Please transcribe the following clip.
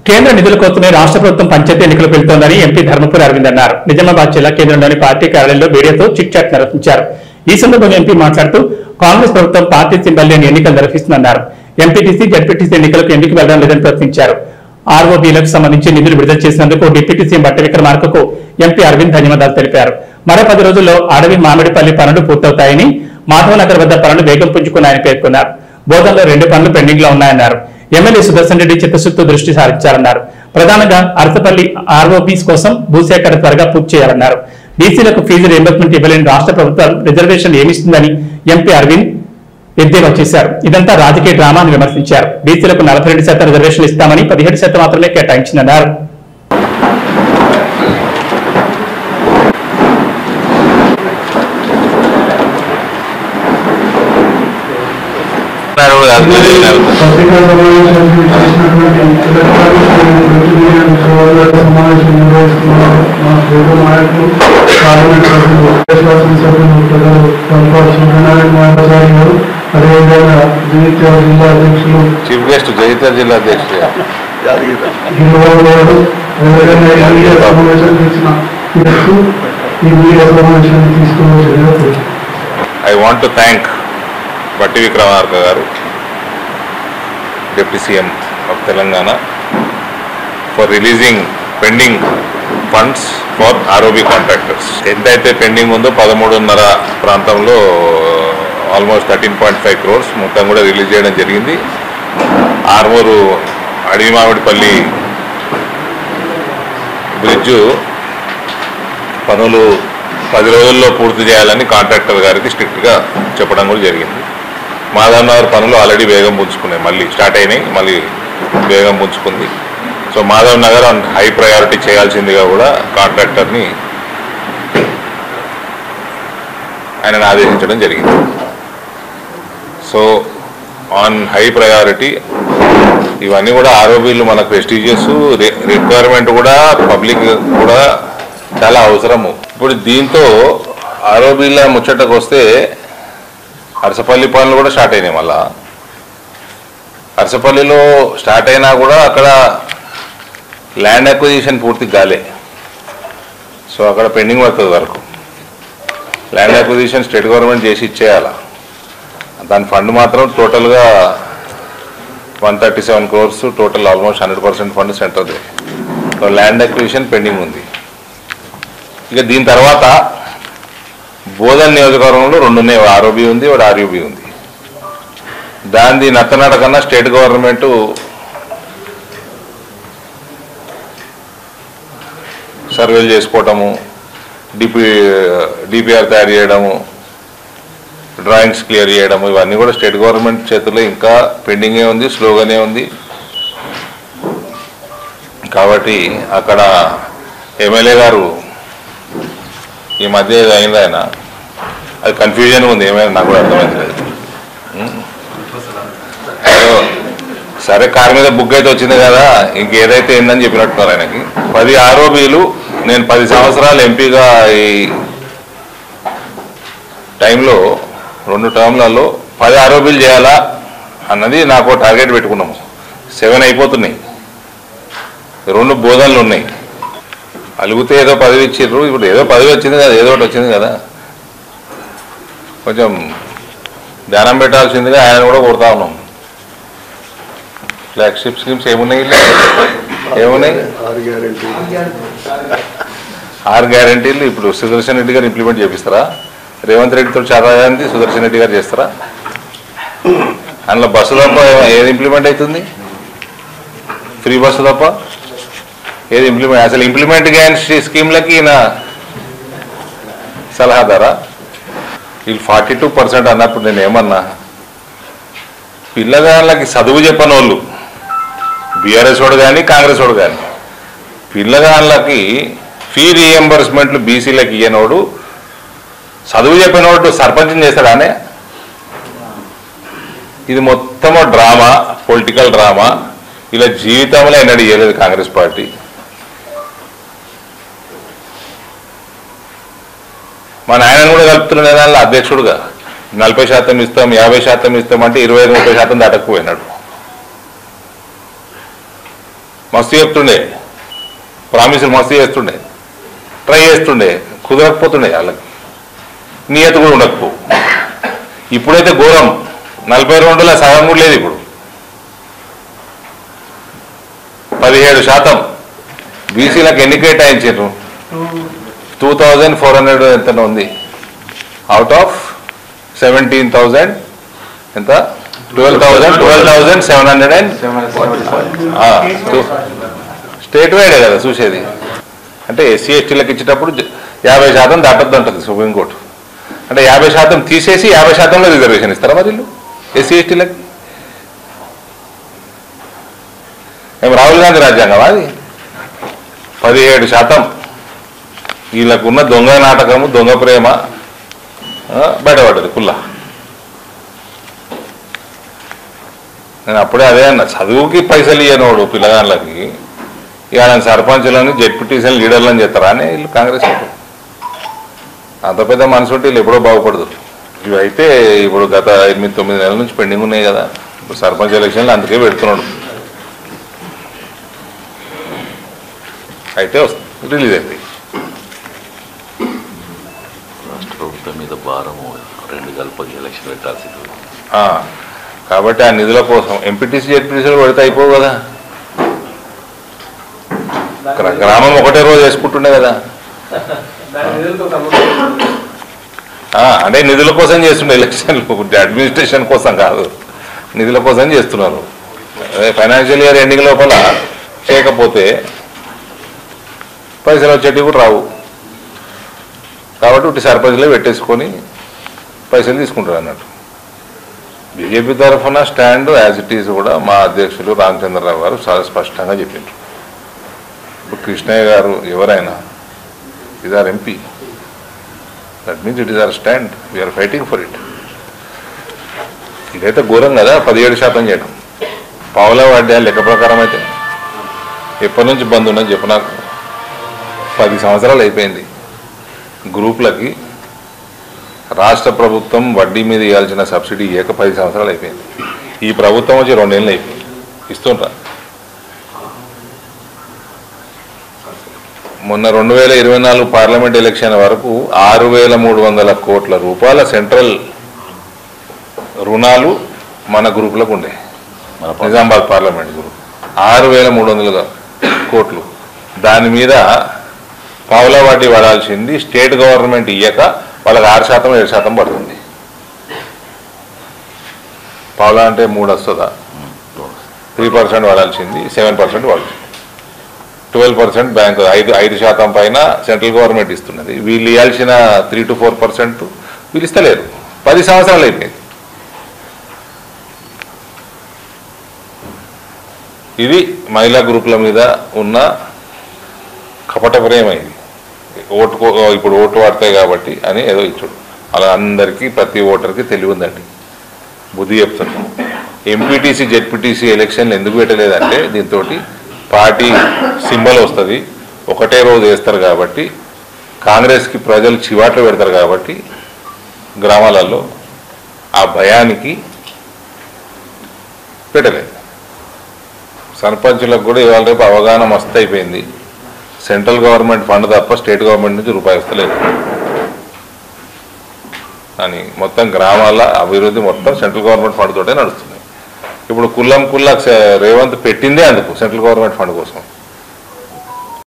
కేంద్ర నిధుల కోసమే రాష్ట్ర ప్రభుత్వం పంచాయతీ ఎన్నికలు వెళ్తోందని ఎంపీ ధర్మపురి అరవింద్ అన్నారు. నిజామాబాద్ జిల్లా కేంద్రంలోని పార్టీ కార్యాలయంలో మీడియాతో చిట్ చాట్ నిర్వహించారు. ఈ సందర్భంగా ఎంపీ మాట్లాడుతూ కాంగ్రెస్ ప్రభుత్వం పార్టీ సింబల్ లేని ఎన్నికలు నిర్వహిస్తుందన్నారు. ఎంపీటీసీ, జడ్పీటీసీ ఎన్నికలకు ఎందుకు వెళ్లడం లేదని ప్రశ్నించారు. ఆర్ఓబీలకు సంబంధించి నిధులు విడుదల చేసినందుకు డిప్యూటీ సీఎం బట్టి విక్రమార్కకు ఎంపీ అరవింద్ ధన్యవాదాలు తెలిపారు. మరో 10 రోజుల్లో అడవి మామిడిపల్లి పనులు పూర్తవుతాయని, మాధవనగర్ వద్ద పనులు వేగం పుంజుకున్నాయని పేర్కొన్నారు. బోధనలో 2 పనులు పెండింగ్ లో ఉన్నాయన్నారు. ఎమ్మెల్యే సుదర్శన్ రెడ్డి చిత్తశుద్ధితో దృష్టి సారించారన్నారు. ప్రధానంగా అరసపల్లి ఆర్ఓబీస్ కోసం భూసేకరణ త్వరగా పూర్తి చేయాలన్నారు. బీసీలకు ఫీజు రియంబర్స్మెంట్ ఇవ్వలేని రాష్ట్ర ప్రభుత్వం రిజర్వేషన్ ఏమిస్తుందని ఎంపీ అరవింద్ ఎద్దేవా చేశారు. ఇదంతా రాజకీయ డ్రామా అని విమర్శించారు. బీసీలకు 42% రిజర్వేషన్ ఇస్తామని 17% మాత్రమే కేటాయించిందన్నారు. చీఫ్ గెస్ట్ జగిత్యాల జిల్లా అధ్యక్షుడు I want to thank Batti Vikramarka garu, Deputy CM of Telangana, for releasing pending funds for ROB contractors. Entaithe pending undo 13.5 ప్రాంతంలో ఆల్మోస్ట్ 13.5 crores మొత్తం కూడా రిలీజ్ చేయడం జరిగింది. ఆర్మూరు అడవి మామిడిపల్లి బ్రిడ్జ్ పనులు 10 రోజుల్లో పూర్తి చేయాలని కాంట్రాక్టర్ గారికి స్ట్రిక్ట్గా చెప్పడం కూడా జరిగింది. మాధవనగర్ పనులు ఆల్రెడీ వేగం పుంజుకున్నాయి, మళ్ళీ స్టార్ట్ అయినాయి, మళ్ళీ వేగం పుంజుకుంది. సో మాధవనగర్ హై ప్రయారిటీ చేయాల్సిందిగా కూడా కాంట్రాక్టర్ని ఆయనను ఆదేశించడం జరిగింది. సో ఆన్ హై ప్రయారిటీ ఇవన్నీ కూడా ఆర్ఓబీలు మనకు ప్రెస్టీజియస్, రిక్వైర్మెంట్ కూడా పబ్లిక్ కూడా చాలా అవసరము. ఇప్పుడు దీంతో ఆర్ఓబీల ముచ్చటకు వస్తే అరసపల్లి పనులు కూడా స్టార్ట్ అయినాయి. మళ్ళా అరసపల్లిలో స్టార్ట్ అయినా కూడా అక్కడ ల్యాండ్ అక్విజిషన్ పూర్తి కాలే. సో అక్కడ పెండింగ్ పడుతుంది వరకు. ల్యాండ్ అక్విజిషన్ స్టేట్ గవర్నమెంట్ చేసి ఇచ్చేయాల. దాని ఫండ్ మాత్రం టోటల్గా 137 crores, టోటల్ ఆల్మోస్ట్ 100% ఫండ్ సెంటర్ది. సో ల్యాండ్ అక్విజిషన్ పెండింగ్ ఉంది. ఇక దీని తర్వాత బోధన్ నియోజకవర్గంలో 2 ఉన్నాయి, ఆర్ఓబీ ఉంది, ఒకటి ఆర్యూబీ ఉంది. దాని నత్తనాట కన్నా స్టేట్ గవర్నమెంట్ సర్వేలు చేసుకోవటము, డిపిఆర్ తయారు చేయడము, డ్రాయింగ్స్ క్లియర్ చేయడము, ఇవన్నీ కూడా స్టేట్ గవర్నమెంట్ చేతుల్లో ఇంకా పెండింగే ఉంది, స్లోగానే ఉంది. కాబట్టి అక్కడ ఎమ్మెల్యే గారు ఈ మధ్య అయింది, ఆయన అది కన్ఫ్యూజన్ ఉంది, ఏమైనా నాకు కూడా అర్థమైంది. సరే కారు మీద బుక్ అయితే వచ్చింది కదా, ఇంకేదైతే ఏందని చెప్పినట్టున్నారు ఆయనకి. 10 ఆర్ఓబీలు నేను 10 సంవత్సరాలు ఎంపీగా ఈ టైంలో 2 టర్మ్లలో 10 ఆర్ఓబీలు చేయాలా అన్నది నాకు టార్గెట్ పెట్టుకున్నాము. 7 అయిపోతున్నాయి, 2 బోధనలు ఉన్నాయి. అలుగుతే ఏదో పదవి ఇచ్చిర్రు, ఇప్పుడు ఏదో పదవి వచ్చింది కదా, ఏదో ఒకటి వచ్చింది కదా, కొంచెం ధ్యానం పెట్టాల్సిందిగా ఆయన కూడా కొడతా ఉన్నాం. ఫ్లాగ్షిప్ స్కీమ్స్ ఏమున్నాయి, 6 గ్యారంటీలు ఇప్పుడు సుదర్శన్ రెడ్డి గారు ఇంప్లిమెంట్ చేపిస్తారా? రేవంత్ రెడ్డితో చాలామంది సుదర్శన్ రెడ్డి గారు చేస్తారా? అందులో బస్సు తప్ప ఏది ఇంప్లిమెంట్ అవుతుంది? ఫ్రీ బస్సు తప్ప ఏది ఇంప్లిమెంట్? అసలు ఇంప్లిమెంట్ గ్యారంటీ స్కీమ్లకి ఈయన సలహాదారా? వీళ్ళు 42% అన్నప్పుడు నేను ఏమన్నా, పిల్లగాళ్ళకి చదువు చెప్పని వాళ్ళు, బీఆర్ఎస్ వాడు కానీ కాంగ్రెస్ వాడు కానీ, పిల్లగాళ్ళకి ఫీ రీఎంబర్స్మెంట్లు బీసీలకు ఇయ్యనోడు చదువు చెప్పినోడు సర్పంచం చేస్తాడానే? ఇది మొత్తము డ్రామా, పొలిటికల్ డ్రామా. ఇలా జీవితంలో ఎన్నడూ చేయలేదు కాంగ్రెస్ పార్టీ. మా నాయనను కూడా కలుపుతున్న దానిలో అధ్యక్షుడుగా 40% ఇస్తాం, 50% ఇస్తాం అంటే 25-30% దాటకపోయినాడు. మస్తు చెప్తుండే, ప్రామిసులు మస్తు చేస్తుండే, ట్రై చేస్తుండే, కుదరకపోతుండే, వాళ్ళకి నియత కూడా ఉండకపో. ఇప్పుడైతే ఘోరం, 42లో సగం కూడా లేదు. ఇప్పుడు 17% బీసీలకు ఎన్ని కేటాయించారు? 2400 ఎంత ఉంది అవుట్ ఆఫ్ 17,000 ఎంత? 12,700 స్టేట్ వైడే కదా చూసేది. అంటే ఎస్సీ ఎస్టీలకు ఇచ్చేటప్పుడు 50% దాటద్దు అంటుంది సుప్రీంకోర్టు. అంటే 50% తీసేసి 50%లో రిజర్వేషన్ ఇస్తారా మరి వీళ్ళు ఎస్సీ ఎస్టీలకి? మేము రాహుల్ గాంధీ రాజ్యాంగం అది. 17% వీళ్ళకున్న దొంగ నాటకము, దొంగ ప్రేమ బయటపడ్డది కుల్లా. నేను అప్పుడే అదే అన్న, చదువుకి పైసలు ఇయ్యనోడు పిల్లగాళ్ళకి ఇక ఆయన సర్పంచులని జెడ్పీటీసీని లీడర్లని చేస్తారా అని వీళ్ళు కాంగ్రెస్ అంత పెద్ద మనసు ఉంటే వీళ్ళు ఎప్పుడో బాగుపడదు. ఇవైతే ఇప్పుడు గత 8-9 నెలల నుంచి పెండింగ్ ఉన్నాయి కదా. ఇప్పుడు సర్పంచ్ ఎలక్షన్లు అందుకే పెడుతున్నాడు. అయితే వస్తుంది, రిలీజ్ అవుతాయి. రాష్ట్ర ప్రభుత్వం మీద భారము 2 గల్పకి ఎలక్షన్ పెట్టాల్సింది. కాబట్టి ఆ నిధుల కోసం ఎంపీటీసీ జెడ్పీటీసీలు పెడితే అయిపోవు కదా. గ్రామం ఒకటే రోజు వేసుకుంటుండే కదా. అంటే నిధుల కోసం చేస్తుండే ఎలక్షన్లు, అడ్మినిస్ట్రేషన్ కోసం కాదు, నిధుల కోసం చేస్తున్నారు. ఫైనాన్షియల్ ఇయర్ ఎండింగ్ లోపల చేయకపోతే పైసలు వచ్చేటివి కూడా రావు. కాబట్టి ఒకటి సర్పంచ్లే పెట్టేసుకొని పైసలు తీసుకుంటారు అన్నట్టు. బీజేపీ తరఫున స్టాండ్ యాజ్ ఇట్ ఈజ్ కూడా మా అధ్యక్షులు రామచంద్రరావు గారు చాలా స్పష్టంగా చెప్పిండ్రు. ఇప్పుడు కృష్ణయ్య గారు ఎవరైనా is our MP, that means it is our stand, we are fighting for it. ఇదైతే ఘోరం కదా 17% చేయడం. పావులా వాడ్డా లెక్క ప్రకారం అయితే ఎప్పటి నుంచి బంద్ ఉన్నది చెప్పు నాకు? 10 సంవత్సరాలు అయిపోయింది. గ్రూపులకి రాష్ట్ర ప్రభుత్వం వడ్డీ మీద ఇవ్వాల్సిన సబ్సిడీ ఇవ్వక 10 సంవత్సరాలు అయిపోయింది. ఈ ప్రభుత్వం వచ్చి 2 ఏళ్ళు అయిపోయింది ఇస్తుండ్రా. మొన్న 2024 పార్లమెంట్ ఎలక్షన్ వరకు 6,300 కోట్ల రూపాయల సెంట్రల్ రుణాలు మన గ్రూపులకు ఉండే. నిజామాబాద్ పార్లమెంట్ గ్రూప్ 6,300 కోట్లు. దాని మీద పావులా వడ్డీ పడాల్సింది స్టేట్ గవర్నమెంట్ ఇయ్యక వాళ్ళకి 6%, 7% పడుతుంది. పావులా అంటే 3 వస్తుందా? 3% పడాల్సింది 7% పడుతుంది. 12% బ్యాంకు 5% పైన సెంట్రల్ గవర్నమెంట్ ఇస్తున్నది. వీళ్ళు ఇవ్వాల్సిన 3 to 4% వీళ్ళు ఇస్తలేరు. 10 సంవత్సరాలు అయిపోయింది. ఇది మహిళా గ్రూపుల మీద ఉన్న కపట ప్రేమ. ఇది ఇప్పుడు ఓటు వాడతాయి కాబట్టి అని ఏదో ఇచ్చాడు. అలా అందరికీ ప్రతి ఓటర్కి తెలివి ఉందండి, బుద్ధి చెప్తున్నాం. ఎంపీటీసీ జెడ్పీటీసీ ఎలక్షన్లు ఎందుకు పెట్టలేదంటే దీంతో పార్టీ సింబల్ వస్తుంది, ఒకటే రోజు వేస్తారు కాబట్టి, కాంగ్రెస్కి ప్రజలు చివాట్లు పెడతారు కాబట్టి గ్రామాలలో ఆ భయానికి పెట్టలేదు. సర్పంచులకు కూడా ఇవాళ రేపు అవగాహన మస్తు అయిపోయింది. సెంట్రల్ గవర్నమెంట్ ఫండ్ తప్ప స్టేట్ గవర్నమెంట్ నుంచి రూపాయి వస్తలేదు అని మొత్తం గ్రామాల అభివృద్ధి మొత్తం సెంట్రల్ గవర్నమెంట్ ఫండ్ తోటే నడుస్తుంది. ఇప్పుడు కుల్లా రేవంత్ పెట్టిందే అందుకు సెంట్రల్ గవర్నమెంట్ ఫండ్ కోసం.